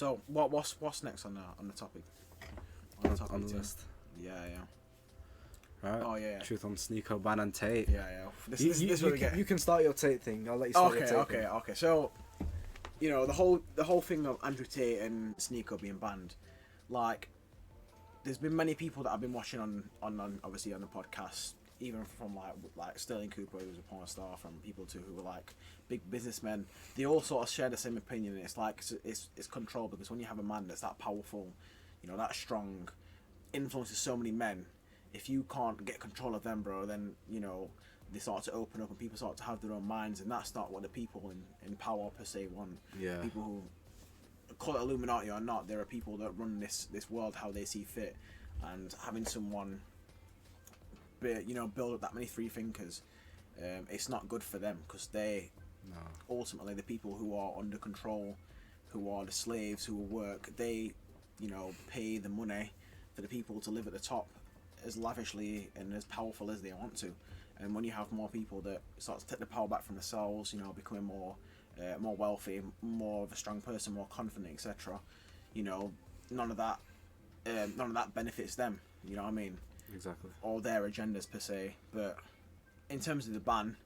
So what's next on the topic? On the list. Yeah. Right. Oh yeah. Truth on Sneako, ban and Tate. Yeah. You can start your Tate thing. I'll let you start your Tate thing. Okay. So, the whole thing of Andrew Tate and Sneako being banned, like, there's been many people that I've been watching on obviously on the podcast, even from like Sterling Cooper, who was a porn star, from people who were like big businessmen. They all sort of share the same opinion. And it's like it's control, because when you have a man that's that powerful, that strong, influences so many men. If you can't get control of them, bro, then they start to open up and people start to have their own minds, and that's not what the people in power per se want. Yeah. People who call it Illuminati or not, there are people that run this world how they see fit, and having someone build up that many free thinkers, it's not good for them, because they ultimately, the people who are under control, who are the slaves who will work, they pay the money for the people to live at the top as lavishly and as powerful as they want to. And when you have more people that start to take the power back from themselves, becoming more wealthy, more of a strong person, more confident, etc., none of that benefits them. You know what I mean? Exactly. Or their agendas per se. But in terms of the ban,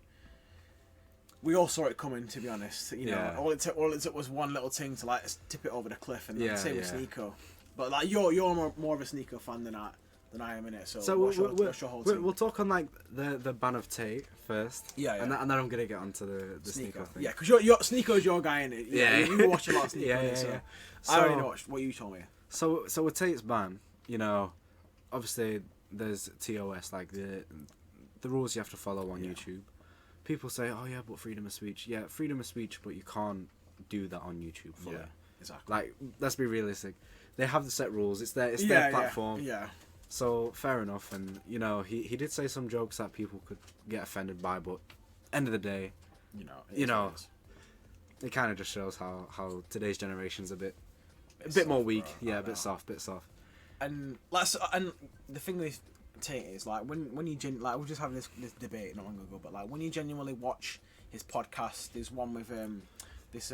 we all saw it coming, to be honest. All it took was one little thing to tip it over the cliff, and same with Sneako. But like you're more of a Sneako fan than I am in it. So what's your whole team? We'll talk on like the ban of Tate first. Yeah. And then I'm gonna get onto the Sneako thing. Yeah, because Sneako's your guy in it. Yeah. You watch a lot of Sneako. Yeah. So, I already know what you told me. So with Tate's ban, obviously there's TOS, like the rules you have to follow on YouTube. People say, oh yeah, but freedom of speech. Yeah, freedom of speech, but you can't do that on YouTube fully. Yeah, exactly. Like, let's be realistic. They have the set rules. It's their platform. Yeah. So fair enough, and he did say some jokes that people could get offended by, but end of the day, it kind of just shows how today's generation's a bit more weak. Bro. Yeah, a bit soft. And the thing with Tate is like when you we were just having this debate not long ago, but like when you genuinely watch his podcast, there's one with this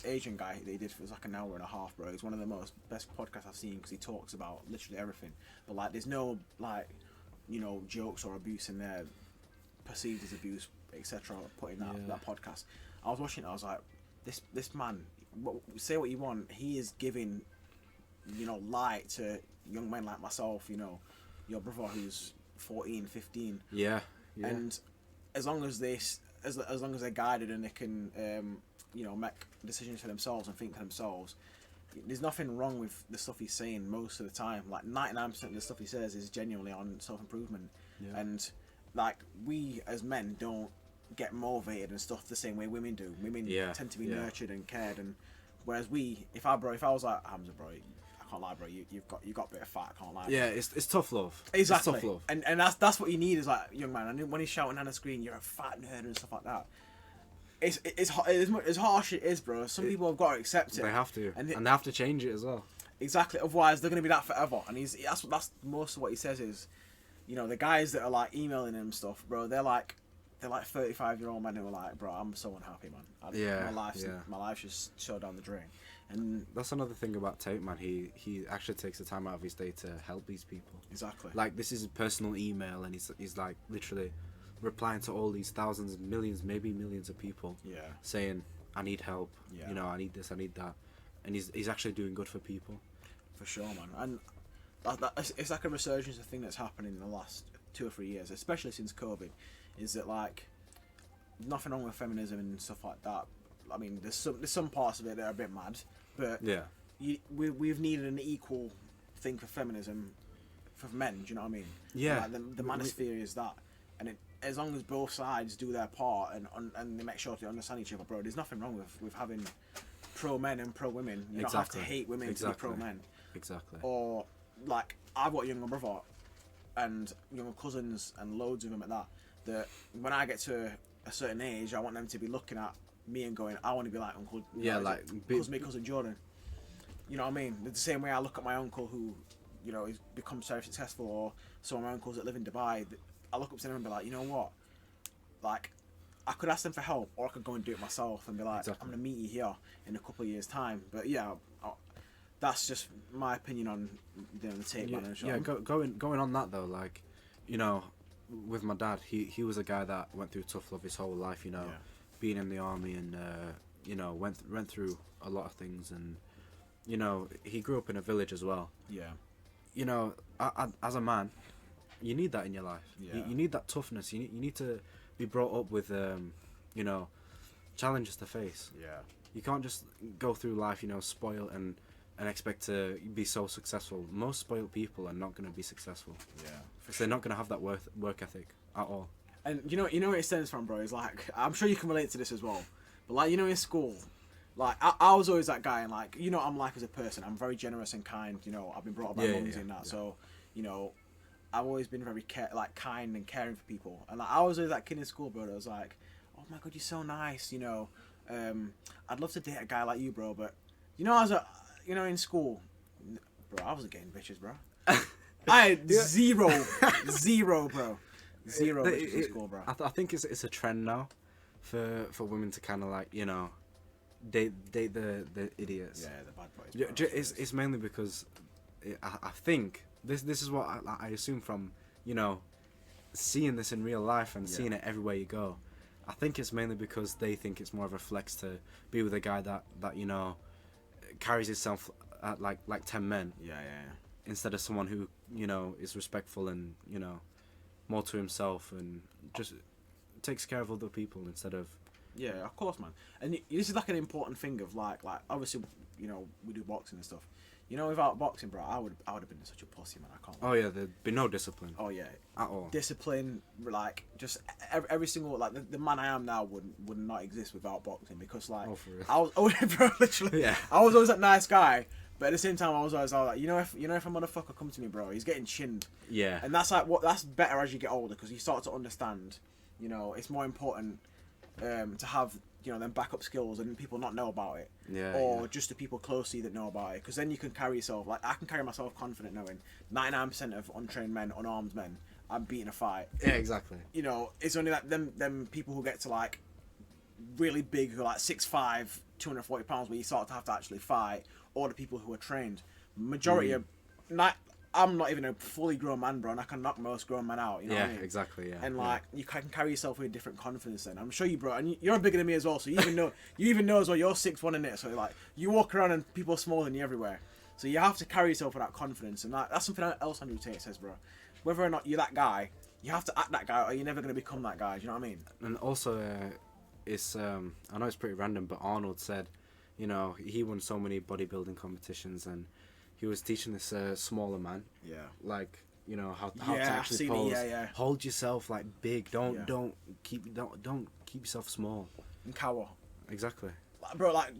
Asian guy that he did for like an hour and a half, bro. It's one of the best podcasts I've seen, because he talks about literally everything. But like, there's no jokes or abuse in there, perceived as abuse, etc. Put in that podcast. I was watching it. I was like, this man, say what you want. He is giving, light to young men like myself. Your brother who's 14, 15. Yeah. And as long as they're guided and they can make decisions for themselves and think for themselves, there's nothing wrong with the stuff he's saying most of the time. Like 99% of the stuff he says is genuinely on self-improvement. Yeah. And like, we as men don't get motivated and stuff the same way women do. Women tend to be nurtured and cared, and whereas if I was like, Hamza, bro, I can't lie, bro, you got a bit of fat, I can't lie. Yeah, it's tough love. Exactly. It's tough love. And that's what you need, is like, young man, and when he's shouting on the screen, you're a fat nerd and stuff like that. It's as harsh it is, bro. Some people have got to accept it. They have to, and they have to change it as well. Exactly. Otherwise, they're gonna be that forever. And that's most of what he says is, the guys that are like emailing him stuff, bro. They're like 35-year-old men who are like, bro, I'm so unhappy, man. My life's just so down the drain. And that's another thing about Tate, man. He actually takes the time out of his day to help these people. Exactly. Like, this is a personal email, and he's like literally replying to all these thousands, millions, maybe millions of people, saying, I need help, I need this, I need that, and he's actually doing good for people. For sure, man. And it's like a resurgence of thing that's happening in the last 2 or 3 years, especially since COVID, is that like, nothing wrong with feminism and stuff like that. I mean, there's some parts of it that are a bit mad, but we've needed an equal thing for feminism for men. Do you know what I mean? Yeah. Like the manosphere is that, and as long as both sides do their part and they make sure to understand each other, bro, there's nothing wrong with having pro men and pro women. You don't have to hate women to be pro men. Exactly. Or like, I've got a younger brother and younger cousins and loads of them at that when I get to a certain age, I want them to be looking at me and going, I want to be like Uncle. Cousin Jordan. You know what I mean? The same way I look at my uncle who, he's become very successful, or some of my uncles that live in Dubai. I look up to them and be like, you know what? Like, I could ask them for help, or I could go and do it myself and be like, I'm gonna meet you here in a couple of years' time. But yeah, that's just my opinion on the Tate man and Yeah, going on that though, like, you know, with my dad, he was a guy that went through tough love his whole life, you know, being in the army and you know, went through a lot of things, and you know, he grew up in a village as well. Yeah. You know, as a man, you need that in your life. Yeah. You need that toughness. You need to be brought up with, you know, challenges to face. Yeah. You can't just go through life, you know, spoiled and expect to be so successful. Most spoiled people are not going to be successful. Yeah. They're not going to have that work ethic at all. And you know where it stems from, bro? Is like, I'm sure you can relate to this as well. But like, you know, in school, like I was always that guy, and like, you know, I'm like as a person, I'm very generous and kind. You know, I've been brought up by mums and that, so you know, I've always been very kind and caring for people. And like, I was always that kid in school, bro. That was like, oh my god, you're so nice. You know, I'd love to date a guy like you, bro. But you know, in school, bro, I wasn't getting bitches, bro. I had zero, bro. Zero bitches in school, bro. I think it's a trend now for women to kind of like, you know, date the idiots. Yeah, the bad boys. Bro. It's mainly because I think this is what I assume from, you know, seeing this in real life and seeing it everywhere you go. I think it's mainly because they think it's more of a flex to be with a guy that you know carries himself at like 10 men. Yeah. Instead of someone who, you know, is respectful and, you know, more to himself and just takes care of other people instead of... Yeah, of course, man. And this is like an important thing of like obviously, you know, we do boxing and stuff. You know, without boxing, bro, I would have been such a pussy, man. I can't. Oh yeah, there'd be no discipline. Oh yeah, at all. Discipline, like just every single like the man I am now would not exist without boxing, because like for real. I was bro, literally. Yeah. I was always that nice guy, but at the same time I was always like, you know, if a motherfucker come to me, bro, he's getting chinned. Yeah. And that's that's better as you get older, because you start to understand. You know, it's more important to have, you know, them backup skills and people not know about it, or just the people close to you that know about it, because then you can carry yourself, like I can carry myself confident knowing 99% of untrained men, unarmed men, I'm beating a fight. Yeah, exactly. You know, it's only like them people who get to like really big, who are like 6'5", 240 pounds, where you start to have to actually fight, or the people who are trained. Majority are not. I'm not even a fully grown man, bro, and I can knock most grown men out. You know what I mean? Exactly. Yeah. And like you can carry yourself with a different confidence. Then I'm sure you, bro, and you're bigger than me as well. So you even know as well. You're 6'1" in it. So like you walk around and people are smaller than you everywhere. So you have to carry yourself with that confidence, and that's something else Andrew Tate says, bro. Whether or not you're that guy, you have to act that guy, or you're never gonna become that guy. Do you know what I mean? And also, it's I know it's pretty random, but Arnold said, you know, he won so many bodybuilding competitions and he was teaching this smaller man, like, you know, how to actually pose. Hold yourself like big. Don't keep yourself small. And cower. Exactly. Like, bro, like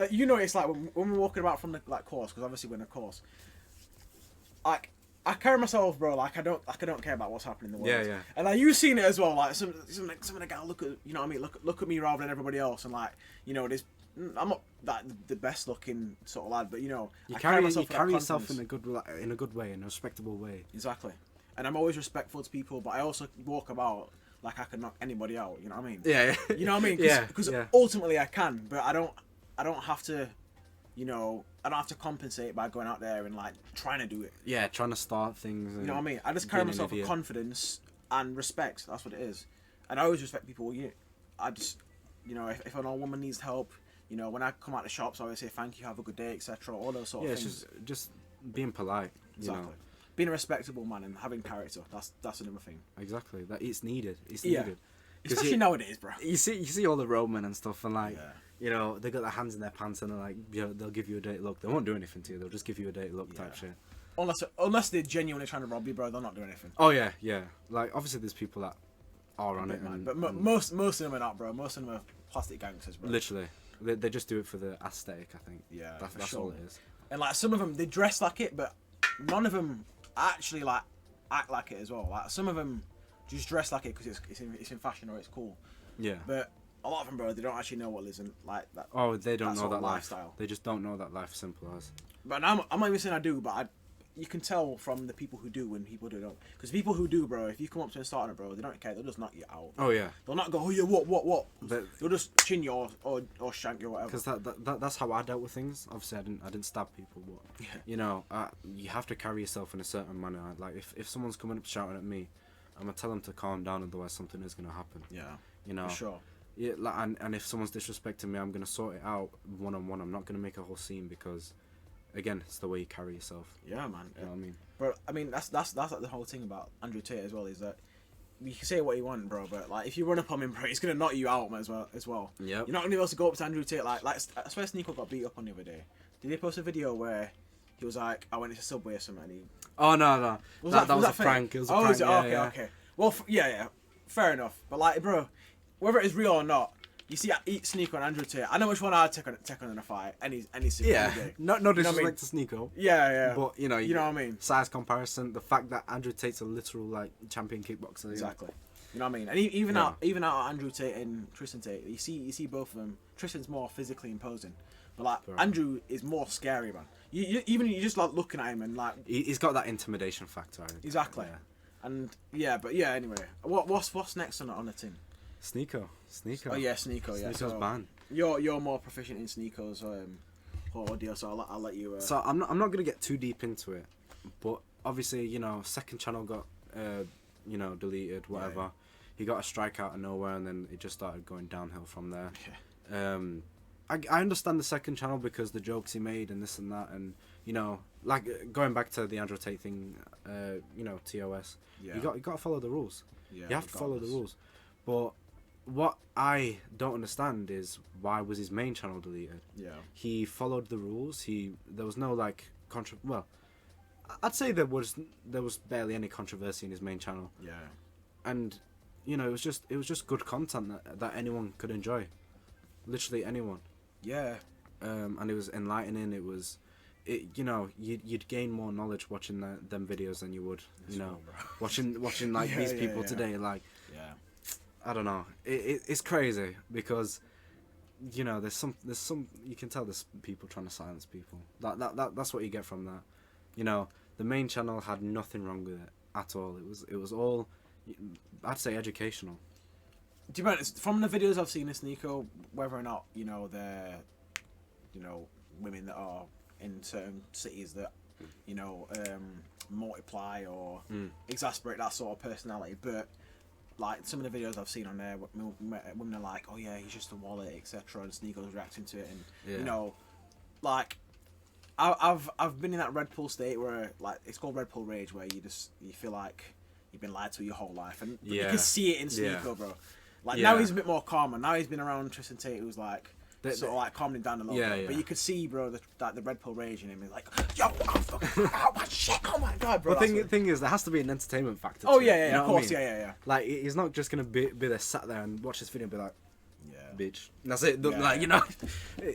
you know, it's like when we're walking about from the like course, because obviously we're in a course. Like I carry myself, bro. Like I don't care about what's happening in the world. Yeah. And like you've seen it as well. Like some of the guys look at, you know what I mean, look at me rather than everybody else, and like, you know, this. I'm not that the best looking sort of lad, but you know, you carry yourself in a good way, in a respectable way. Exactly, and I'm always respectful to people, but I also walk about like I can knock anybody out. You know what I mean? Yeah. You know what I mean? Because ultimately I can, but I don't have to. You know, I don't have to compensate by going out there and like trying to do it. Yeah, trying to start things. You know what I mean? I just carry myself with confidence and respect. That's what it is, and I always respect people. I just, you know, if an old woman needs help. You know, when I come out the shops, I always say thank you, have a good day, etc. All those sort of things. Yeah, just being polite. Exactly. You know. Being a respectable man and having character. That's another thing. Exactly. That it's needed. It's needed. Especially nowadays, bro. You see all the roadmen and stuff, and like, you know, they got their hands in their pants and they're like, you know, they'll give you a dirty look. They won't do anything to you. They'll just give you a dirty look type shit. Unless they're genuinely trying to rob you, bro, they'll not do anything. Oh yeah. Like obviously, there's people that are on it, but most of them are not, bro. Most of them are plastic gangsters, bro. Literally. They just do it for the aesthetic, I think. Yeah, that's all it is. And like some of them, they dress like it, but none of them actually like act like it as well. Like some of them just dress like it because it's in fashion or it's cool. Yeah. But a lot of them, bro, they don't actually know what lives in like that. Oh, they don't know that lifestyle. They just don't know that life. Simple as. But I'm not even saying I do, but you can tell from the people who do when people who don't. Because people who do, bro, if you come up to a starter, bro, they don't care. They'll just knock you out. Oh yeah. They'll not go, oh yeah, what? But They'll just chin you or shank you or whatever. because that's how I dealt with things. Obviously, I didn't stab people, but you know, you have to carry yourself in a certain manner. Like if someone's coming up shouting at me, I'm gonna tell them to calm down, otherwise something is gonna happen. Yeah. You know. For sure. Yeah, like, and if someone's disrespecting me, I'm gonna sort it out one-on-one. I'm not gonna make a whole scene because, again, it's the way you carry yourself. Yeah, man. You know what I mean? But I mean, that's like the whole thing about Andrew Tate as well, is that you can say what you want, bro, but like if you run up on him, bro, he's gonna knock you out, man, as well. Yeah. You're not gonna be able to go up to Andrew Tate like I swear Sneako got beat up on the other day. Did they post a video where he was like, I went into Subway or something? And he... Oh no. That was a prank. It was a prank. Is it? Yeah, Okay. Well, yeah. Fair enough. But like, bro, whether it's real or not, you see, I eat Sneako and Andrew Tate. I know which one I'd take on in a fight. Any yeah. day. No disrespect to Sneako. Yeah. But you know what I mean. Size comparison, the fact that Andrew Tate's a literal like champion kickboxer. Exactly. You know what I mean. And even out of Andrew Tate and Tristan Tate, you see both of them. Tristan's more physically imposing, but like Andrew is more scary, man. You just like looking at him and like he's got that intimidation factor. I think. Exactly. Yeah. And anyway, what's next on the team? Sneako. Oh yeah, Sneako. Yeah. Sneako's banned. You're more proficient in Sneako's audio, so I'll let you. So I'm not gonna get too deep into it, but obviously second channel got deleted, whatever. Yeah. He got a strike out of nowhere, and then it just started going downhill from there. Yeah. I understand the second channel because the jokes he made and this and that, and like going back to the Andrew Tate thing, TOS. Yeah. You got to follow the rules. Yeah, you have to follow the rules. But what I don't understand is why was his main channel deleted? Yeah. He followed the rules. There was no like well, I'd say there was barely any controversy in his main channel. Yeah. And it was just good content that anyone could enjoy. Literally anyone. Yeah. And it was enlightening. You'd gain more knowledge watching them videos than you would, watching like these people today. Like, I don't know. It's crazy because, there's some you can tell there's people trying to silence people. That's what you get from that. The main channel had nothing wrong with it at all. It was all, I'd say, educational. Do you mind, from the videos I've seen of Sneako, whether or not they're women that are in certain cities that multiply or exasperate that sort of personality, but like some of the videos I've seen on there, women are like, oh yeah, he's just a wallet, etc., and Sneako's reacting to it, and like I've been in that Red Pill state where like it's called Red Pill rage, where you feel like you've been lied to your whole life, and you can see it in Sneako, bro. Like now he's a bit more calm, and now he's been around Tristan Tate, who's like sort of like calming down a little bit. Yeah. But you could see, bro, the Red Pill rage in him. He's like, yo, I'm fucking, oh my shit, oh my god, bro. But the thing is, there has to be an entertainment factor. Oh to yeah, it, yeah, you know of course, I mean? yeah. Like he's not just gonna be there, sat there and watch this video and be like, bitch. And that's it. Yeah.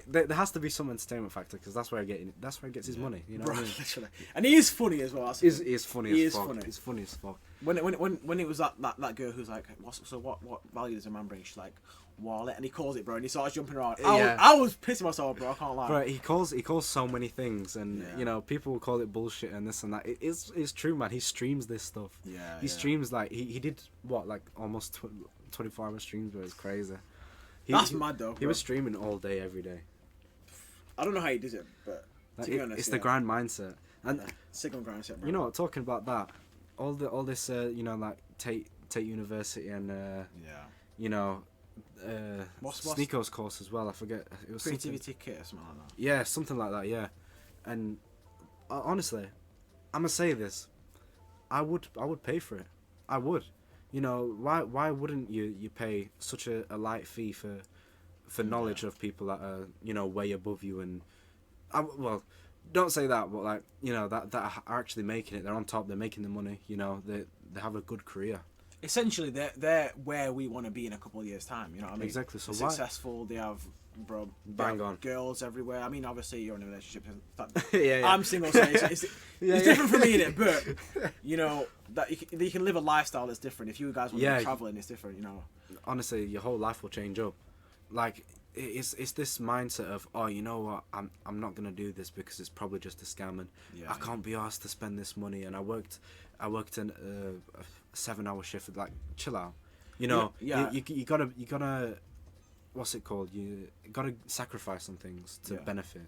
There has to be some entertainment factor because that's where he gets his money. You know what I mean? Literally. And he is funny as well. He's funny. He as is fuck. funny. He's funny as fuck. When it was that girl who's like, what value does a man bring? She's like, wallet, and he calls it, bro, and he starts jumping around. I was pissing myself, bro. I can't lie. Bro, he calls so many things, and people will call it bullshit and this and that. It's true, man. He streams this stuff. Yeah. He streams like he did like almost 24-hour streams, bro. It's crazy. That's mad though. He was streaming all day, every day. I don't know how he does it, but to be honest, it's the grind mindset. And signal grind mindset, bro. You know what? Talking about that, all this, like Tate University and what's Sneako's course as well. I forget. It was creativity kit or something like that. Yeah, something like that. Yeah, and honestly, I'm gonna say this. I would pay for it. I would. Why wouldn't you pay such a light fee for knowledge of people that are way above you, and well, don't say that, but like that are actually making it. They're on top. They're making the money. They have a good career. Essentially, they're where we want to be in a couple of years' time. You know what I mean? Exactly. So they're successful. They have bang on girls everywhere. I mean, obviously you're in a relationship. Yeah. I'm single, so it's different for me, innit? But that you can live a lifestyle that's different. If you guys want to be traveling, it's different. Honestly, your whole life will change up. Like it's this mindset of, oh, you know what, I'm not gonna do this because it's probably just a scam, and I can't be asked to spend this money, and I worked in a 7-hour shift. Like, chill out, you know. You gotta what's it called, you gotta sacrifice some things to benefit.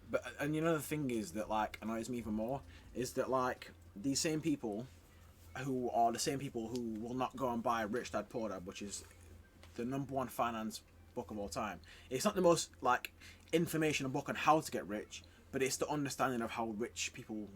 But and you know, the thing is that, like, annoys me even more is that, like, these same people who are the same people who will not go and buy Rich Dad Poor Dad, which is the #1 finance book of all time. It's not the most, like, informational book on how to get rich, but it's the understanding of how rich people,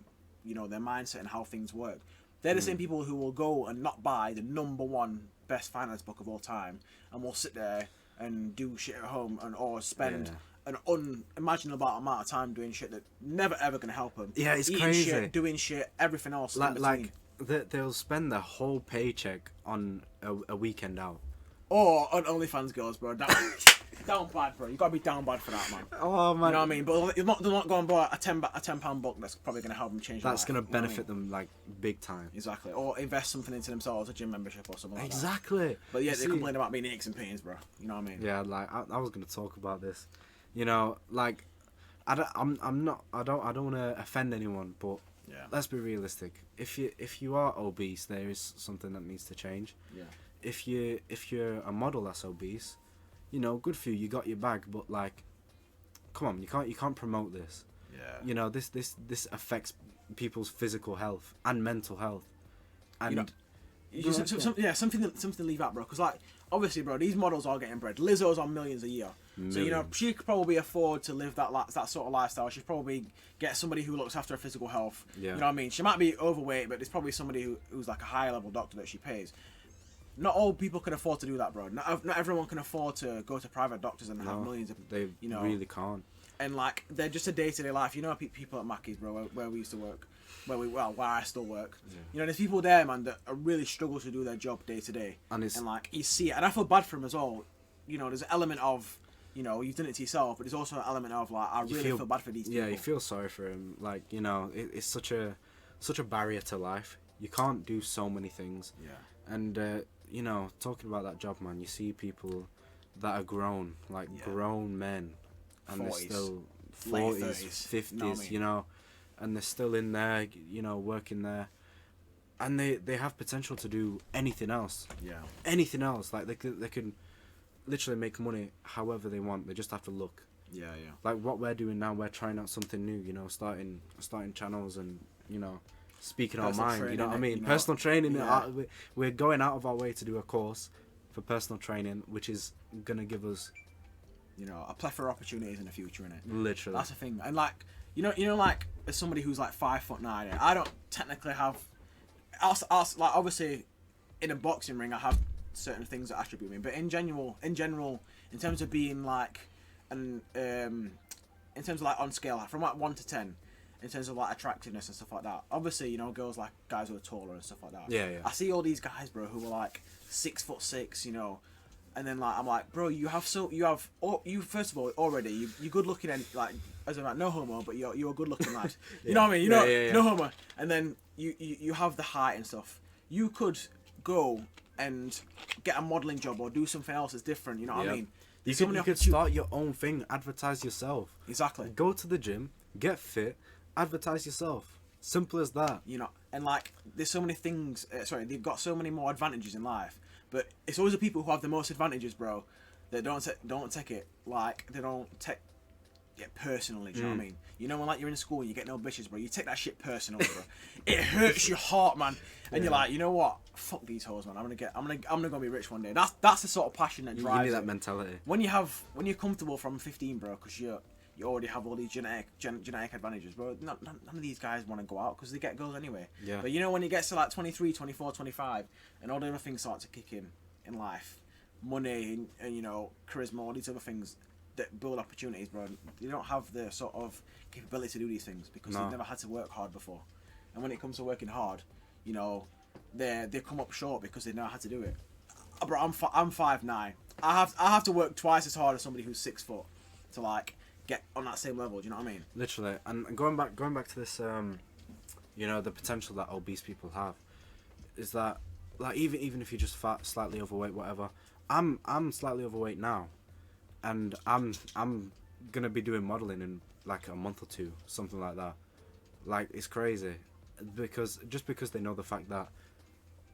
you know, their mindset and how things work. They're the same people who will go and not buy the #1 best finance book of all time, and will sit there and do shit at home, and or spend an unimaginable amount of time doing shit that never ever gonna help them. Yeah, it's eating crazy. Shit, doing shit, everything else. Like they'll spend their whole paycheck on a weekend out. Or on OnlyFans girls, bro. Down bad, bro. You gotta be down bad for that, man. Oh man, you know what I mean? But they're not going to buy a £10 book that's probably gonna help them change. That's gonna life, benefit them like big time. Exactly. Or invest something into themselves, a gym membership or something like that. Exactly. But yeah, they complain about being aches and pains, bro. You know what I mean? Yeah, like I was gonna talk about this. You know, like I don't want to offend anyone, but let's be realistic. If you are obese, there is something that needs to change. Yeah. If you're a model that's obese, you know, good for you. You got your bag, but like, come on, you can't promote this. Yeah. You know, this affects people's physical health and mental health. And you know, something to leave out, bro. Because, like, obviously, bro, these models are getting bread. Lizzo's on millions a year. So, you know, she could probably afford to live that sort of lifestyle. She'd probably get somebody who looks after her physical health. Yeah. You know what I mean? She might be overweight, but there's probably somebody who's like a higher level doctor that she pays. Not all people can afford to do that, bro. Not everyone can afford to go to private doctors and have millions of... They really can't. And, like, they're just a day-to-day life. You know, people at Mackey's, bro, where we used to work. Where I still work. Yeah. You know, there's people there, man, that really struggle to do their job day to day. And like, you see it. And I feel bad for them as well. You know, there's an element of, you know, you've done it to yourself, but there's also an element of, like, I really feel bad for these people. Yeah, you feel sorry for them. Like, you know, it's such a barrier to life. You can't do so many things. Yeah. And, you know, talking about that job, man, you see people that are grown, like grown men, and 40s, they're still 40s, 50s, you know, and they're still in there, you know, working there, and they have potential to do anything else. Yeah. Anything else, like they can literally make money however they want. They just have to look. Yeah. Like what we're doing now, we're trying out something new. You know, starting channels and, you know, speaking our mind. You know what I mean? Personal training. Yeah. We're going out of our way to do a course for personal training, which is gonna give us, you know, a plethora of opportunities in the future, innit? Literally. That's the thing. And like, you know, like, as somebody who's like 5'9", I don't technically have. Like, obviously, in a boxing ring, I have certain things that attribute me. But in general, in terms of being like, in terms of like on scale, from like 1 to 10, in terms of like attractiveness and stuff like that. Obviously, you know, girls like guys who are taller and stuff like that. Yeah. I see all these guys, bro, who are like 6'6", you know. And then, like, I'm like, bro, you first of all, already, you're good looking, and, like, as in, like, no homo, but you're a good looking lad. You know what I mean? No homo. And then you have the height and stuff. You could go and get a modelling job or do something else that's different, you know what I mean? You could start your own thing, advertise yourself. Exactly. Go to the gym, get fit, advertise yourself. Simple as that. You know, and, like, there's so many things, they've got so many more advantages in life. But it's always the people who have the most advantages, bro, that don't take it, like, they don't take it personally, do you know what I mean? You know, when, like, you're in school and you get no bitches, bro, you take that shit personally, bro. It hurts your heart, man. And you're like, you know what? Fuck these hoes, man. I'm gonna go be rich one day. That's the sort of passion that drives you need it. that mentality. When you're comfortable from 15, bro, because you already have all these genetic advantages, bro. None of these guys want to go out because they get girls anyway. Yeah. But you know, when it gets to like 23, 24, 25, and all the other things start to kick in life, money and you know, charisma, all these other things that build opportunities, bro. They don't have the sort of capability to do these things because they've never had to work hard before. And when it comes to working hard, you know, they come up short because they know how to do it. Bro, I'm 5'9". I have to work twice as hard as somebody who's 6 foot to like get on that same level. Do you know what I mean? Literally. And going back to this, you know, the potential that obese people have is that, like, even if you're just fat, slightly overweight, whatever. I'm slightly overweight now, and I'm gonna be doing modeling in like a month or two, something like that. Like, it's crazy, because they know the fact that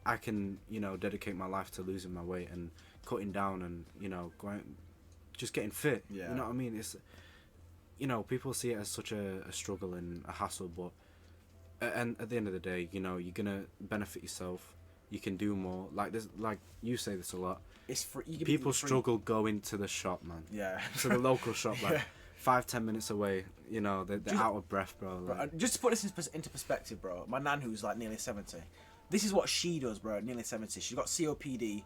I can, you know, dedicate my life to losing my weight and cutting down and, you know, just getting fit. Yeah. You know what I mean? It's, you know, people see it as such a struggle and a hassle, but and at the end of the day, you know, you're gonna benefit yourself. You can do more. Like this, like you say this a lot. It's free. People struggle going to the shop, man. Yeah. To the local shop, like Yeah. 5-10 minutes away. You know, they're out of breath, bro. Like. Just to put this into perspective, bro. My nan, who's like nearly 70, this is what she does, bro. At nearly 70, she's got COPD,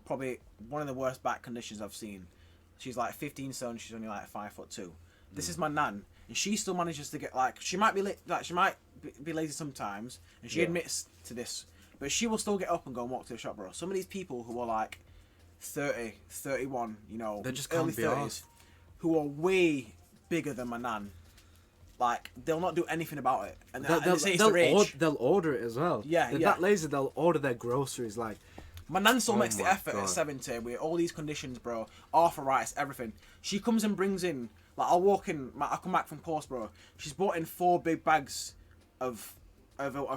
probably one of the worst back conditions I've seen. She's like 15 stone. She's only like 5'2". This is my nan, and she still manages to get like she might be be lazy sometimes, and she admits to this, but she will still get up and go and walk to the shop, bro. Some of these people who are like 30, 31, you know, They just early can't be 30s, arsed. who are way bigger than my nan. Like, they'll not do anything about it, and They'll order it as well. Yeah, They're yeah. that lazy. They'll order their groceries. Like, my nan still Oh makes the my effort God. at 70 with all these conditions, bro. Arthritis, everything. She comes and brings in, like, I'll walk in, I come back from course, bro. She's brought in 4 big bags of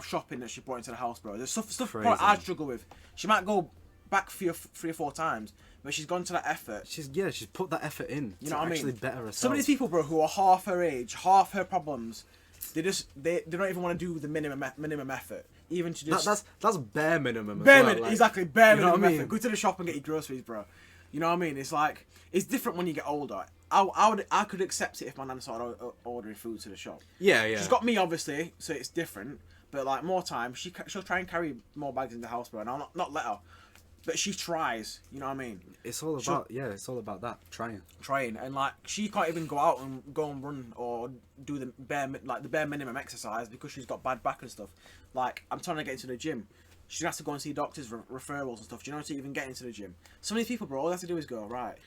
shopping that she brought into the house, bro. There's stuff Crazy, probably I man. struggle with. She might go back 3 or 4 times, but she's gone to that effort. she's put that effort in. You know what I mean? Actually better herself. Some of these people, bro, who are half her age, half her problems, they don't even want to do the minimum effort, even to just That's bare minimum. bare as well. minimum, Like, exactly bare you know what minimum I mean? effort. Go to the shop and get your groceries, bro. You know what I mean? It's like it's different when you get older. I could accept it if my nan started ordering food to the shop. Yeah. She's got me obviously, so it's different. But like more time, she'll try and carry more bags in the house, bro. And I'll not let her. But she tries, you know what I mean? It's all about it's all about that trying. And like she can't even go out and run or do the bare minimum exercise because she's got bad back and stuff. Like I'm trying to get into the gym, she has to go and see doctors, referrals and stuff. Do you know, to even get into the gym? Some of these people, bro, all they have to do is go right.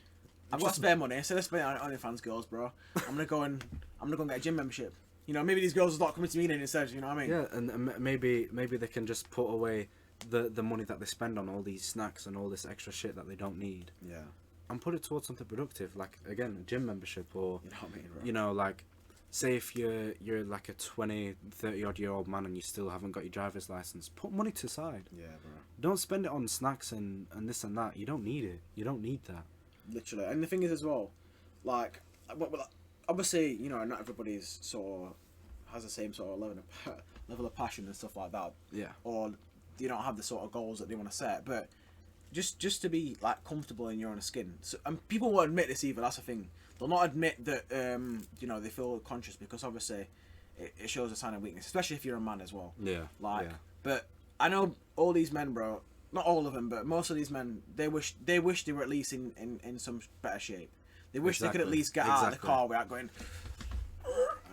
I've got spare money, instead of spending it on OnlyFans girls, bro. I'm gonna go and get a gym membership. You know, maybe these girls will start coming to me then instead. You know what I mean? Yeah, and maybe they can just put away the money that they spend on all these snacks and all this extra shit that they don't need. Yeah. And put it towards something productive, like again a gym membership, or You know what I mean, bro? you know, like say if you're like a 20-30 odd year old man and you still haven't got your driver's license, put money to the side. Yeah, bro. Don't spend it on snacks and this and that. You don't need it. You don't need that. Literally. And the thing is as well, like, obviously, you know, not everybody's sort of has the same sort of level of passion and stuff like that. Yeah. Or they don't have the sort of goals that they want to set. But just to be like comfortable in your own skin. So, and people won't admit this either. That's the thing. They'll not admit that you know, they feel conscious, because obviously it shows a sign of weakness, especially if you're a man as well. Yeah. Like, yeah. but I know all these men, bro. Not all of them, but most of these men, they wish they were at least in some better shape. They wish they could at least get out of the car without going.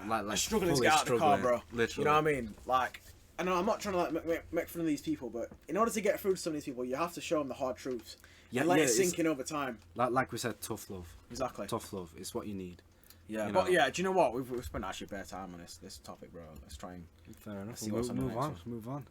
Like Struggling to fully get out of the car, struggling, bro. Literally. You know what I mean? Like, I know I'm not trying to like make fun of these people, but in order to get through to some of these people, you have to show them the hard truths. Yeah, and let yeah, it sink in over time. Like we said, tough love. Exactly. Tough love is what you need. Yeah, you but know. yeah, do you know what? We've spent actually bare time on this topic, bro. Let's try and Fair enough. see what's on the Move next on. one. Move on.